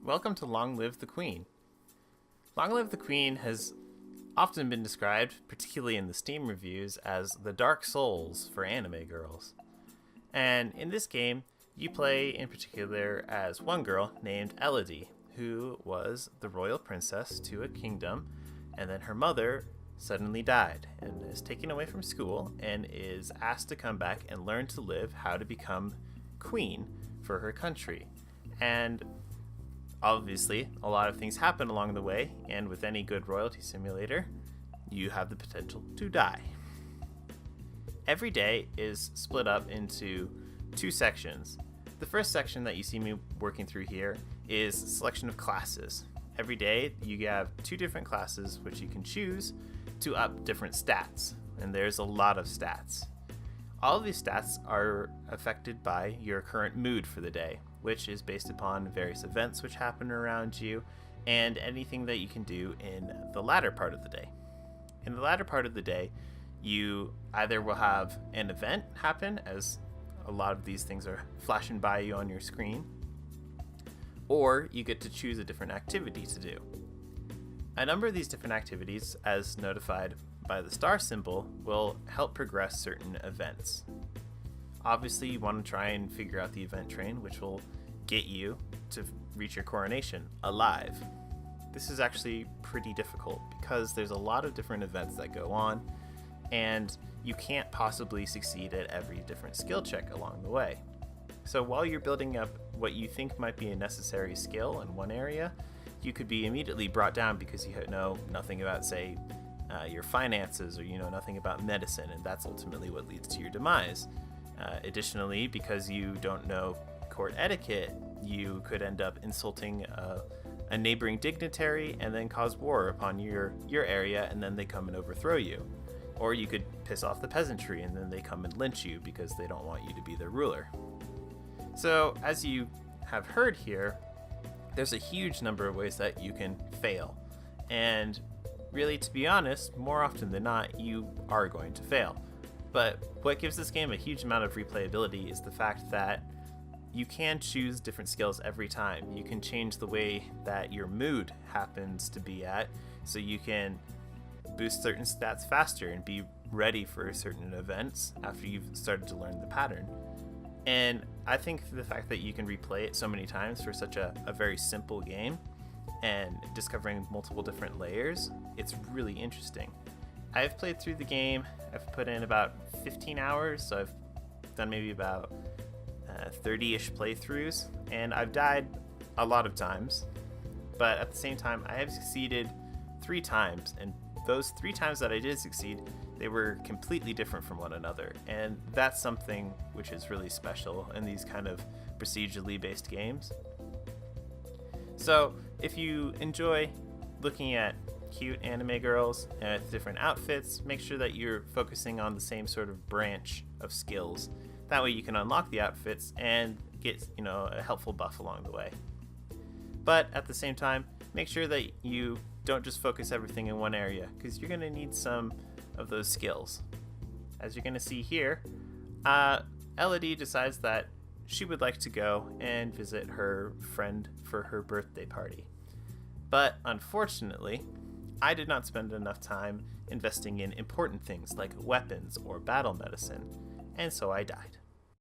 Welcome to Long Live the Queen. Long Live the Queen has often been described, particularly in the Steam reviews, as the Dark Souls for anime girls. And in this game, you play in particular as one girl named Elodie, who was the royal princess to a kingdom, and then her mother suddenly died and is taken away from school and is asked to come back and learn to live how to become queen for her country. And obviously, a lot of things happen along the way, and with any good royalty simulator, you have the potential to die. Every day is split up into two sections. The first section that you see me working through here is a selection of classes. Every day, you have two different classes which you can choose to up different stats, and there's a lot of stats. All of these stats are affected by your current mood for the day, which is based upon various events which happen around you and anything that you can do in the latter part of the day. In the latter part of the day, you either will have an event happen, as a lot of these things are flashing by you on your screen, or you get to choose a different activity to do. A number of these different activities, as notified by the star symbol, will help progress certain events. Obviously, you want to try and figure out the event train, which will get you to reach your coronation alive. This is actually pretty difficult because there's a lot of different events that go on, and you can't possibly succeed at every different skill check along the way. So while you're building up what you think might be a necessary skill in one area, you could be immediately brought down because you know nothing about, say, your finances, or you know nothing about medicine, and that's ultimately what leads to your demise. Additionally, because you don't know court etiquette, you could end up insulting a neighboring dignitary and then cause war upon your area, and then they come and overthrow you. Or you could piss off the peasantry and then they come and lynch you because they don't want you to be their ruler. So, as you have heard here, there's a huge number of ways that you can fail. And really, to be honest, more often than not, you are going to fail. But what gives this game a huge amount of replayability is the fact that you can choose different skills every time. You can change the way that your mood happens to be at, so you can boost certain stats faster and be ready for certain events after you've started to learn the pattern. And I think the fact that you can replay it so many times for such a very simple game and discovering multiple different layers, it's really interesting. I've played through the game. I've put in about 15 hours, so I've done maybe about 30-ish playthroughs, and I've died a lot of times, but at the same time, I have succeeded 3 times, and those 3 times that I did succeed, they were completely different from one another, and that's something which is really special in these kind of procedurally based games. So if you enjoy looking at cute anime girls with different outfits, make sure that you're focusing on the same sort of branch of skills. That way you can unlock the outfits and get, a helpful buff along the way. But at the same time, make sure that you don't just focus everything in one area, because you're going to need some of those skills. As you're going to see here, Elodie decides that she would like to go and visit her friend for her birthday party. But unfortunately, I did not spend enough time investing in important things like weapons or battle medicine, and so I died.